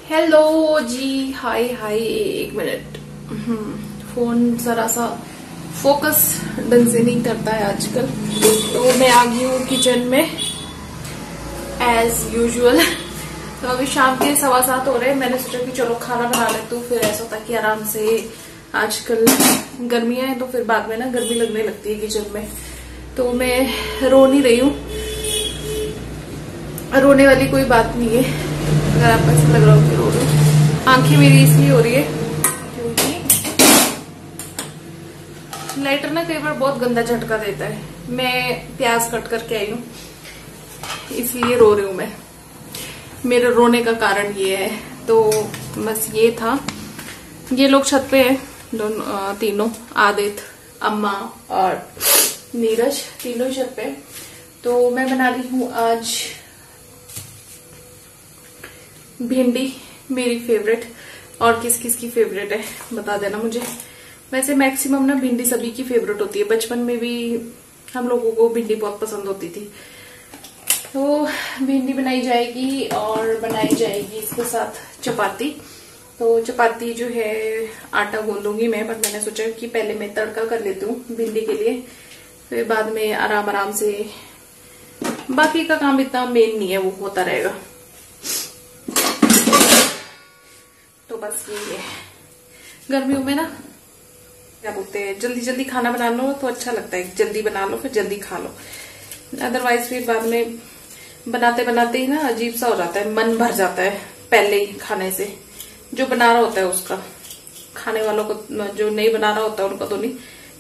Hello जी, हाय हाय। एक minute, phone जरा सा फोकस ढंग से नहीं करता है आजकल। तो मैं आ गई हूँ किचन में एज यूजुअल। तो अभी शाम के 7:15 हो रहे हैं। मैंने सोचा कि चलो खाना बना लेती हूँ, फिर ऐसा होता कि आराम से। आजकल गर्मियां हैं तो फिर बाद में ना गर्मी लगने लगती है किचन में। तो मैं रो नहीं रही हूँ, रोने वाली कोई बात नहीं है। अगर आपको ऐसा लग रहा हो कि रो रही हूँ, आंखें मेरी इसलिए हो रही है क्योंकि लाइटर ना कई बार बहुत गंदा झटका देता है। मैं प्याज कट करके आई हूँ, इसलिए रो रही हूँ मैं। मेरे रोने का कारण ये है। तो बस ये था। ये लोग छत पे हैं, दोनों तीनों, आदित्य, अम्मा और नीरज, तीनों छत पे। तो मैं बना रही हूँ आज भिंडी, मेरी फेवरेट। और किस किस की फेवरेट है बता देना मुझे। वैसे मैक्सिमम ना भिंडी सभी की फेवरेट होती है। बचपन में भी हम लोगों को भिंडी बहुत पसंद होती थी। तो भिंडी बनाई जाएगी और बनाई जाएगी इसके साथ चपाती। तो चपाती जो है आटा गूंदूंगी मैं, पर मैंने सोचा कि पहले मैं तड़का कर लेती हूँ भिंडी के लिए, फिर बाद में आराम आराम से बाकी का काम इतना मेन नहीं है, वो होता रहेगा। तो बस ये है, गर्मियों में ना क्या बोलते हैं, जल्दी जल्दी खाना बना लो तो अच्छा लगता है। जल्दी बना लो फिर जल्दी खा लो, अदरवाइज फिर बाद में बनाते बनाते ही ना अजीब सा हो जाता है, मन भर जाता है पहले ही खाने से। जो बना रहा होता है उसका, खाने वालों को, जो नहीं बना रहा होता है उनका तो नहीं,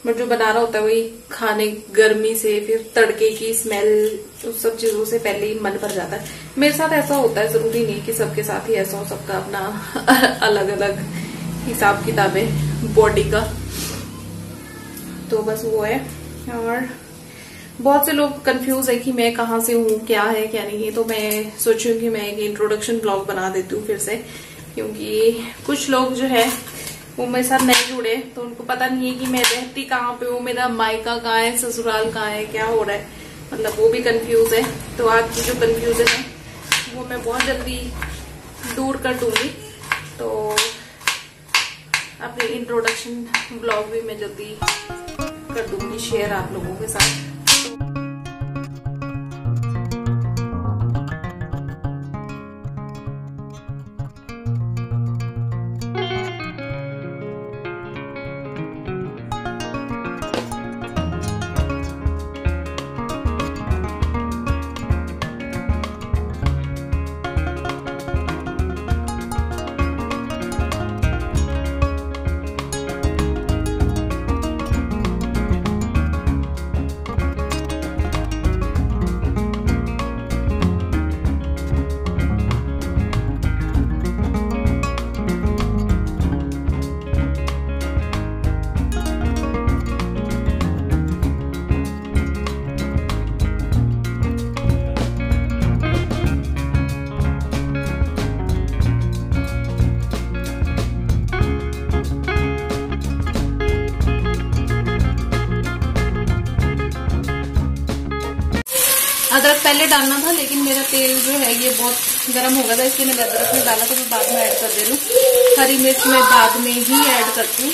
बट जो बना रहा होता है वही खाने, गर्मी से, फिर तड़के की स्मेल, उस सब चीजों से पहले ही मन भर जाता है। मेरे साथ ऐसा होता है, जरूरी नहीं कि सबके साथ ही ऐसा हो, सबका अपना अलग अलग हिसाब किताब है बॉडी का। तो बस वो है। और बहुत से लोग कंफ्यूज है कि मैं कहाँ से हूँ, क्या है क्या नहीं है। तो मैं सोचूं कि मैं एक इंट्रोडक्शन ब्लॉग बना देती हूँ फिर से, क्योंकि कुछ लोग जो है वो मेरे साथ नहीं जुड़े, तो उनको पता नहीं है कि मैं रहती कहाँ पे हूँ, मेरा मायका कहाँ है, ससुराल कहाँ है, क्या हो रहा है, मतलब वो भी कंफ्यूज है। तो आज की जो कंफ्यूजन है वो मैं बहुत जल्दी दूर कर दूंगी। तो अपनी इंट्रोडक्शन ब्लॉग भी मैं जल्दी कर दूंगी शेयर आप लोगों के साथ। अदरक पहले डालना था, लेकिन मेरा तेल जो है ये बहुत गर्म हो गया था, इसलिए मैंने अदरक में डाला। तो मैं बाद में ऐड कर दे रही हूँ। हरी मिर्च मैं बाद में ही ऐड करती हूँ।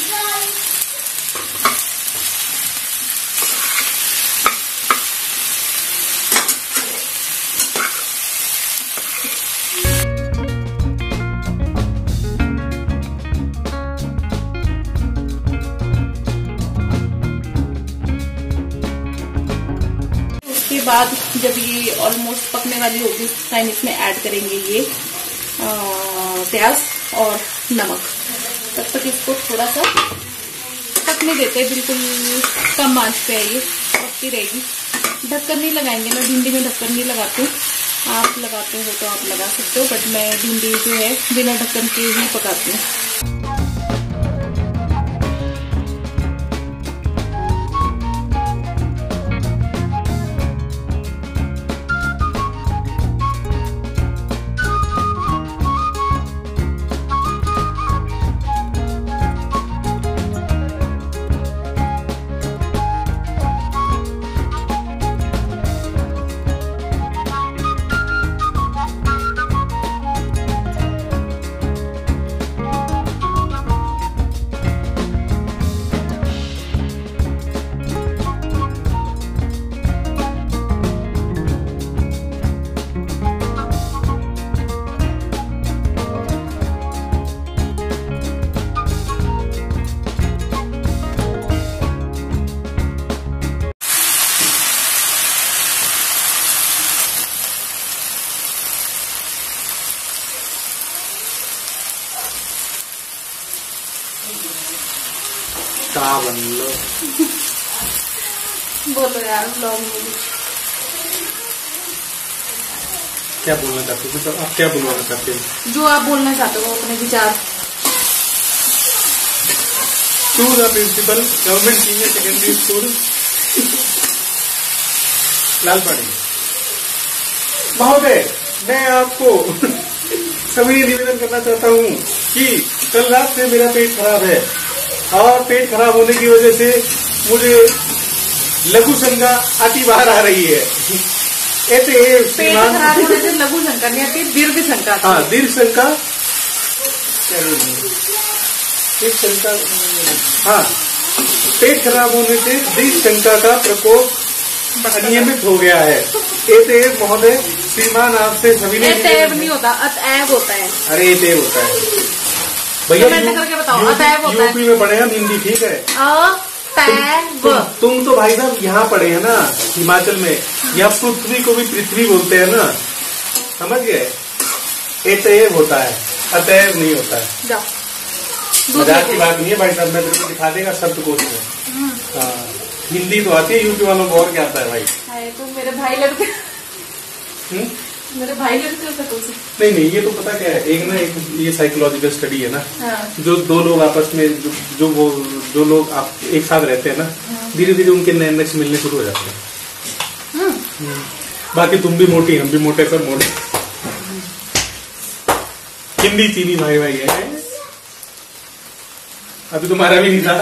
उसके बाद जब ये ऑलमोस्ट पकने वाली होगी उस टाइम इसमें ऐड करेंगे ये प्याज और नमक। तब तक इसको थोड़ा सा पकने देते हैं, बिल्कुल कम आंच पे है ये, पकती रहेगी। ढक्कन नहीं लगाएंगे, मैं भिंडी में ढक्कन नहीं लगाती हूँ। आप लगाते हो तो आप लगा सकते हो, बट मैं भिंडी जो है बिना ढक्कन के ही पकाती हूँ। का बन लो। बोलो यार ब्लॉग में क्या बोलना चाहते हो? तो आप क्या बोलना चाहते हो? जो आप बोलना चाहते हो अपने विचार। To the principal government senior secondary school Lalpadi. महोदय, मैं आपको सभी निवेदन करना चाहता हूँ कि कल रात से मेरा पेट खराब है और पेट खराब होने की वजह से मुझे लघु शंका आती बाहर आ रही है। पेट खराब होने से लघु शंका नहीं आती, दीर्घ शंका। हाँ, दीर्घ शंका। हाँ, पेट खराब होने से दीर्घ शंका का प्रकोप अनियमित हो गया है। एतेव महोदय, श्रीमान आपसे सभी ने एतेव नहीं होता, अतएव होता है। अरे एतेव होता है भैया, करके बताओ। अतएव होता है। यूपी में पढ़े हम हिंदी, ठीक है। तुम तो भाई साहब यहाँ पढ़े हैं ना, हिमाचल में। यहाँ पृथ्वी को भी पृथ्वी बोलते हैं ना, समझ गए। एतेव होता है, अतएव नहीं होता है। जाओ, मजाक की बात नहीं है भाई साहब, मैं तेरे को दिखा देगा शब्दकोश में। हाँ, हिंदी तो आती है, यूपी वालों को और क्या आता है भाई। तो मेरे भाई लड़के मेरे भाई लड़के नहीं, ये तो पता क्या है, एक ये साइकोलॉजिकल स्टडी है ना। हाँ। जो दो लोग आपस में जो लोग आप एक साथ रहते हैं ना, धीरे धीरे उनके नए नक्श मिलने शुरू हो जाते हैं। बाकी तुम भी मोटी, हम भी मोटे, सब मोटे। हिंदी चीनी भाई भाई है। अभी तुम्हारा भी नहीं था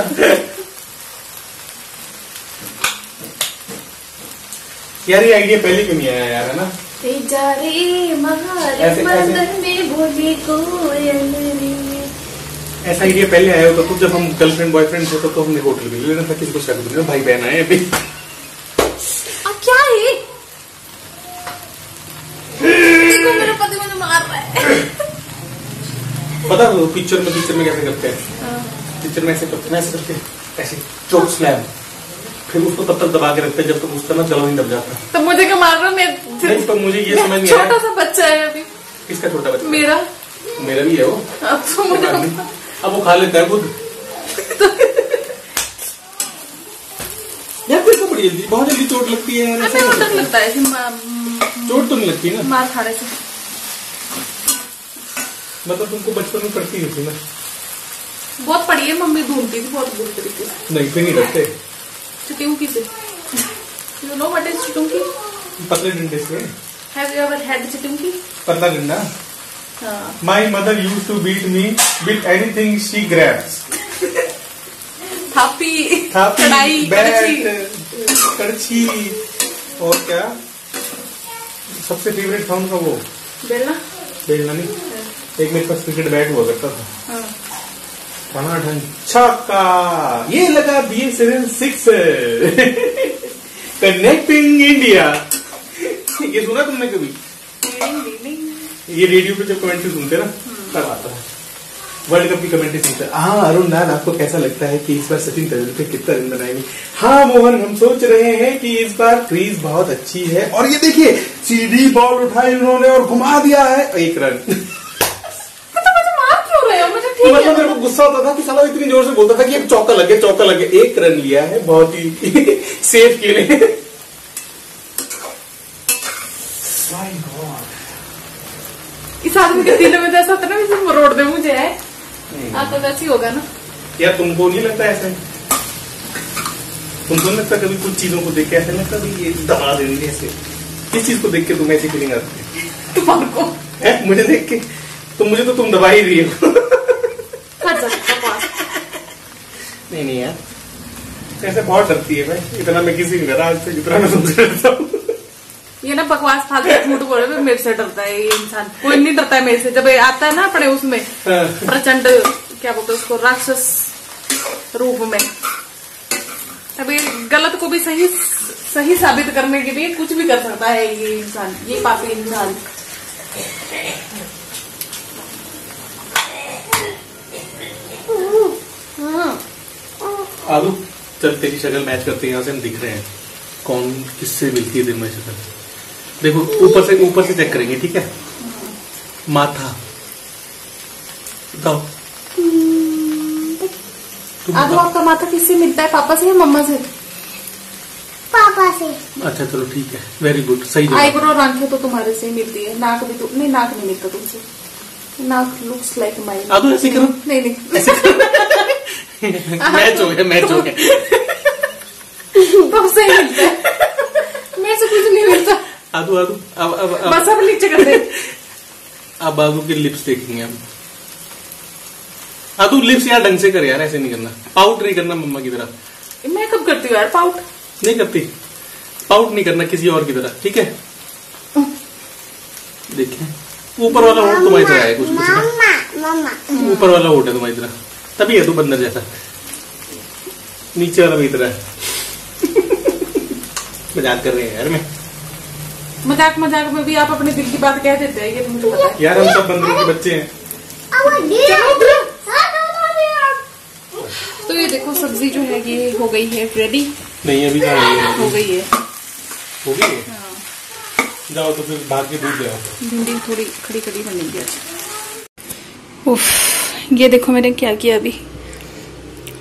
यार, ये आइडिया पहले क्यों नहीं आया यार, है ना। ऐसा आइडिया पहले आया होता तो जब हम गर्लफ्रेंड बॉयफ्रेंड थे तो हमने होटल में ले लेना था, किसी को शक नहीं, भाई बहन आए अभी। क्या है देखो, मेरा पति मुझे मार रहा है। पता हो पिक्चर में कैसे करते हैं? पिक्चर में ऐसे करते हैं, ऐसे चोक स्लैम, फिर उसको तब तक दबा के रखते हैं जब तक उसका ना गला नहीं दब जाता। तो मुझे क्या मार रहा है? नहीं, तो मुझे ये समझ नहीं आया। छोटा सा बच्चा है अभी। किसका छोटा बच्चा? मेरा भी है वो। अब तो मुझे अब वो खा लेता है खुद। यार फिर तो बड़ी जल्दी, बहुत जल्दी चोट लगती है। डर लगता है। चोट तो नहीं लगती ना मार खाने से। मतलब तुमको बचपन में पड़ती थी ना? बहुत पड़ी है, मम्मी ढूंढती थी बहुत बुरी तरीके से। नहीं, फिर नहीं डरते। चिटिंकी से। You know what is चिटिंकी? पतले डंडे से। Have you ever had चिटिंकी? पतला डंडा। हाँ। My mother used to beat me with anything she grabs. थापी, कढ़ाई, कड़छी और क्या? सबसे फेवरेट था उनका वो बेलना नहीं, एक मेरे पास क्रिकेट बैट हुआ करता था। छक्का, ये लगा BSNL 6 कनेक्टिंग इंडिया। ये सुना तुमने कभी? ये रेडियो पे जब कमेंट्री सुनते ना तब आता है, वर्ल्ड कप की कमेंट्री सुनते हैं। हाँ अरुण लाल, आपको कैसा लगता है कि इस बार सचिन तेंदुलकर कितना रन बनाएंगे? हाँ मोहन, हम सोच रहे हैं कि इस बार क्रीज बहुत अच्छी है और ये देखिए सीधी बॉल उठाई उन्होंने और घुमा दिया है, 1 रन। तो मतलब मेरे को गुस्सा होता था कि साला इतनी जोर से बोलता था कि एक चौका लगे 1 रन लिया है, बहुत ही सेफ के लिए। इस आदमी के दिल में तो ऐसा होता ना कि मरोड़ दे मुझे है। तो वैसे ही होगा ना यार, तुमको नहीं लगता ऐसे? तुमको नहीं लगता कभी कुछ चीजों को देख के ऐसा लगता है ये दबा देंगे ऐसे? किस चीज को देख के तुम्हें ऐसी फीलिंग आती है? तुम्हारे है मुझे देख के? तो मुझे तो तुम दबा ही रही हो। नहीं यार, ऐसे बहुत डरती है भाई, इतना मैं किसी नहीं डरा आज से जितना मैं तुमसे डरता हूँ। ये ना बकवास फालतू झूठ बोल रहे, मेरे से डरता है ये इंसान। कोई नहीं डरता है मेरे से। जब आता है ना अपने उसमें प्रचंड, क्या बोलते हैं उसको, राक्षस रूप में, तभी गलत को भी सही साबित करने के लिए कुछ भी कर सकता है ये इंसान, ये पापी इंसान। आलू, चल तेरी शक्ल मैच करते हैं, यहाँ से हम दिख रहे हैं कौन किससे मिलती है दिन में शक्ल। देखो ऊपर से चेक करेंगे, ठीक है? माथा बताओ, आदू आपका माथा किससे मिलता है, पापा से या मम्मा से? पापा से। अच्छा चलो ठीक है, वेरी गुड, सही। आईब्रो और आंखें तो तुम्हारे से ही मिलती है, नाक भी तो नहीं, नाक नहीं मिलता तुमसे, नाक लुक्स लाइक माई। आदू ऐसे करो, नहीं मैच हो गया, मैच हो गया। तुमसे ही मिलता है, मेरे से कुछ नहीं मिलता। आदू आदू अब बस अब नीचे कर दे। अब आदू की लिप्स देखेंगे हम। आदू लिप्स यार ढंग से कर यार, ऐसे नहीं करना, पाउट नहीं करना मम्मा की तरह। मैं कब करती हूँ यार पाउट? नहीं करती, पाउट नहीं करना किसी और की तरह, ठीक है? देखिए ऊपर वाला होठ तुम्हारी तरह है, कुछ मम्मा ऊपर वाला होठ है तुम्हारी तरह, तभी है तू बंदर जैसा, नीचे वाला भी तरह है। मजाक कर रहे हैं यार, मैं मजाक में भी आप अपने दिल की बात कह देते हैं, ये तो मुझे पता है यार, हम सब बंदरों के बच्चे हैं। तो ये देखो सब्जी जो है ये हो गई है रेडी। नहीं अभी कहाँ हो गई है, हो गई है। हाँ। जाओ तो फिर भाग के दूध ले आओ। भिंडी थोड़ी खड़ी खड़ी बनेगी आज। उफ, ये देखो मैंने क्या किया अभी,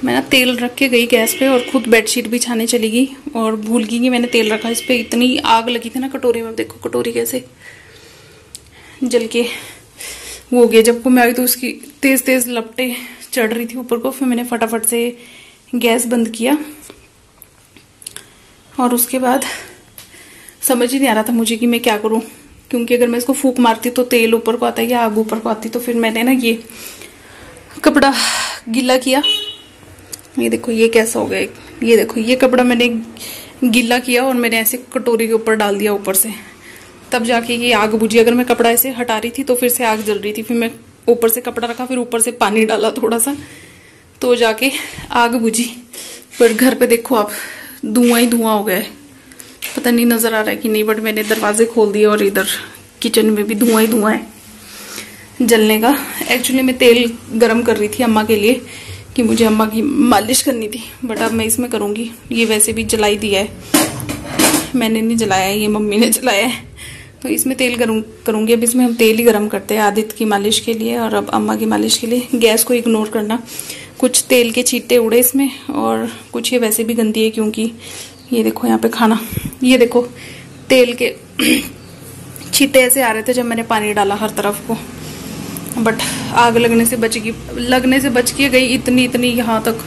मैं ना तेल रख के गई गैस पे और खुद बेडशीट बिछाने चली गई और भूल गई कि मैंने तेल रखा। इस पे इतनी आग लगी थी ना कटोरी में, देखो कटोरी कैसे जल के वो हो गया। जब को मैं आई तो उसकी तेज तेज लपटे चढ़ रही थी ऊपर को। फिर मैंने फटाफट से गैस बंद किया और उसके बाद समझ ही नहीं आ रहा था मुझे कि मैं क्या करूं, क्योंकि अगर मैं इसको फूंक मारती तो तेल ऊपर को आता है या आग ऊपर को आती। तो फिर मैंने ना ये कपड़ा गीला किया, ये देखो ये कैसा हो गया, ये देखो ये कपड़ा मैंने गीला किया और मैंने ऐसे कटोरी के ऊपर डाल दिया ऊपर से, तब जाके ये आग बुझी। अगर मैं कपड़ा ऐसे हटा रही थी तो फिर से आग जल रही थी। फिर मैं ऊपर से कपड़ा रखा, फिर ऊपर से पानी डाला थोड़ा सा, तो जाके आग बुझी। पर घर पे देखो आप, धुआं ही धुआं हो गया है, पता नहीं नजर आ रहा है कि नहीं, बट मैंने दरवाजे खोल दिए और इधर किचन में भी धुआं ही धुआं है जलने का। एक्चुअली मैं तेल गरम कर रही थी अम्मा के लिए कि मुझे अम्मा की मालिश करनी थी, बट अब मैं इसमें करूंगी। ये वैसे भी जलाई दिया है, मैंने नहीं जलाया है, ये मम्मी ने जलाया है, तो इसमें तेल गरम करूंगी। अब इसमें हम तेल ही गरम करते हैं आदित्य की मालिश के लिए और अब अम्मा की मालिश के लिए। गैस को इग्नोर करना, कुछ तेल के छींटे उड़े इसमें और कुछ ये वैसे भी गंदी है, क्योंकि ये देखो यहाँ पे खाना, ये देखो तेल के छींटे ऐसे आ रहे थे जब मैंने पानी डाला हर तरफ को। बट आग लगने से बच के गई। इतनी यहाँ तक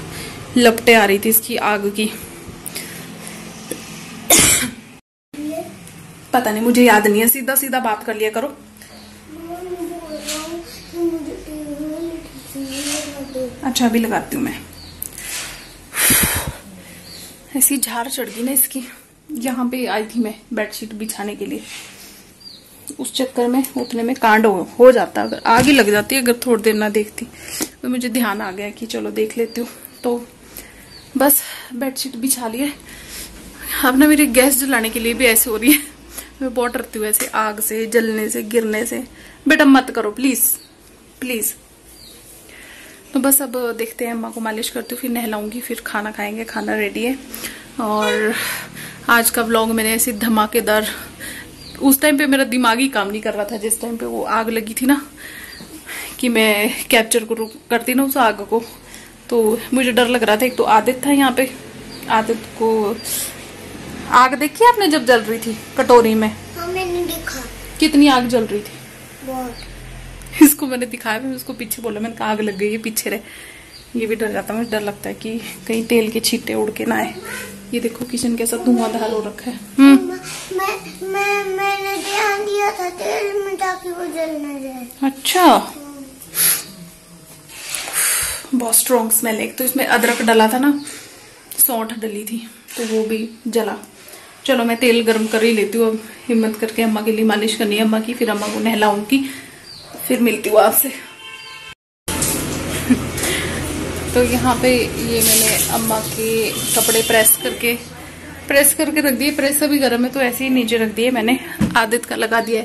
लपटे आ रही थी इसकी आग की। पता नहीं, मुझे याद नहीं है, सीधा सीधा बात कर लिया करो। अच्छा अभी लगाती हूँ मैं। ऐसी झाड़ चढ़ गई ना इसकी। यहाँ पे आई थी मैं बेडशीट बिछाने के लिए, उस चक्कर में उतने में कांड हो जाता, अगर आग ही लग जाती, अगर थोड़ी देर ना देखती तो मुझे ध्यान आ गया कि चलो देख लेती हूँ। तो बस बेडशीट बिछा लिए। अब ना मेरी गैस जलाने के लिए भी ऐसे हो रही है, मैं बहुत डरती हूँ ऐसे आग से, जलने से, गिरने से। बेटा मत करो प्लीज प्लीज। तो बस अब देखते हैं, अम्मा को मालिश करती हूँ, फिर नहलाऊंगी, फिर खाना खाएंगे। खाना रेडी है। और आज का व्लॉग मैंने ऐसे धमाकेदार, उस टाइम पे मेरा दिमाग ही काम नहीं कर रहा था जिस टाइम पे वो आग लगी थी ना, कि मैं कैप्चर करती ना उस आग को, तो मुझे डर लग रहा था। एक तो आदित्य था यहाँ पे, आदित्य को आग देखी आपने जब जल रही थी कटोरी में? मैंने देखा कितनी आग जल रही थी, बहुत। इसको मैंने दिखाया, मैं उसको पीछे बोला, मैंने कहा आग लग गई है, पीछे रहे। ये भी डर जाता है, मुझे डर लगता है कि कहीं तेल के छींटे उड़ के ना आए। ये देखो किचन कैसा धुआंधार हो रखा है। मैंने ध्यान दिया था तेल में ताकि वो जल न जाए। अच्छा, बहुत स्ट्रॉन्ग स्मेल है। एक तो इसमें अदरक डला था ना, सौंठ डली थी, तो वो भी जला। चलो मैं तेल गरम कर ही लेती हूँ अब, हिम्मत करके अम्मा के लिए मालिश करनी है अम्मा की, फिर अम्मा को नहलाऊंगी, फिर मिलती हूँ आपसे। तो यहाँ पे ये मैंने अम्मा के कपड़े प्रेस करके रख दिए। प्रेस अभी गर्म है तो ऐसे ही नीचे रख दिए मैंने। आदित्य का लगा दिया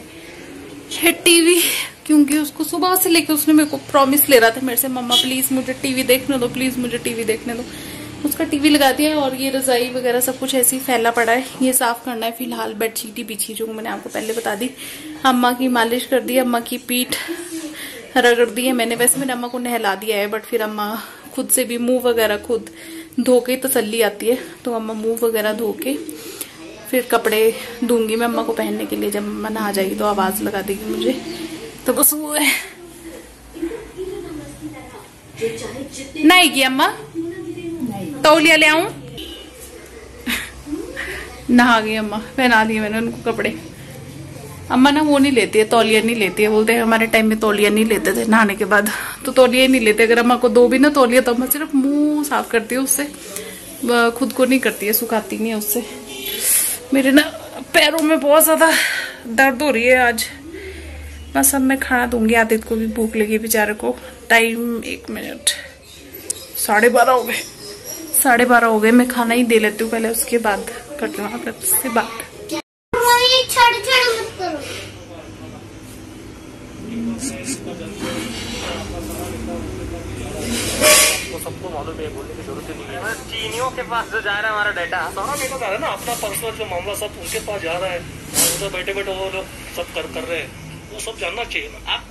है टीवी, क्योंकि उसको सुबह से लेकर उसने मेरे को प्रॉमिस ले रहा था मेरे से, मम्मा प्लीज मुझे टीवी देखने दो, प्लीज मुझे टीवी देखने दो। उसका टीवी लगा दिया है और ये रजाई वगैरह सब कुछ ऐसे ही फैला पड़ा है, ये साफ करना है। फिलहाल बेडशीट ही बिछी जो मैंने आपको पहले बता दी। अम्मा की मालिश कर दी, अम्मा की पीठ रगड़ दी है मैंने। वैसे मैंने अम्मा को नहला दिया है, बट फिर अम्मा खुद से भी मुंह वगैरह खुद धो के तसल्ली आती है। तो अम्मा मुंह वगैरह धो के फिर कपड़े दूंगी मैं अम्मा को पहनने के लिए। जब अम्मा नहा जाएगी तो आवाज लगा देगी मुझे। तो बस वो है। नहाएगी अम्मा? तौलिया ले आऊं? नहा गई अम्मा, पहना दिए मैंने उनको कपड़े। अम्मा ना वो नहीं लेती है, तौलिया नहीं लेती है। बोलते हैं हमारे टाइम में तौलिया नहीं लेते थे नहाने के बाद, तो तौलिया ही नहीं लेते। अगर अम्मा को दो भी ना तौलिया तो अम्मा सिर्फ मुंह साफ करती है उससे, खुद को नहीं करती है, सुखाती नहीं है उससे। मेरे ना पैरों में बहुत ज्यादा दर्द हो रही है आज। बस अब मैं खाना दूंगी। आदित्य को भी भूख लगी बेचारे को। टाइम 1 मिनट 12:30 हो गए। 12:30 हो गए। मैं खाना ही दे लेती हूँ पहले, उसके बाद करती हूँ आपसे बात। सबको मालूम है, बोलने की जरूरत नहीं है। चीनियों के पास जो जा रहा है हमारा डाटा, सारा मेरे को जा रहा है ना, अपना पर्सनल जो मामला सब उनके पास जा रहा है। उधर बैठे बैठे वो लोग सब कर रहे हैं, वो सब जानना चाहिए ना। आप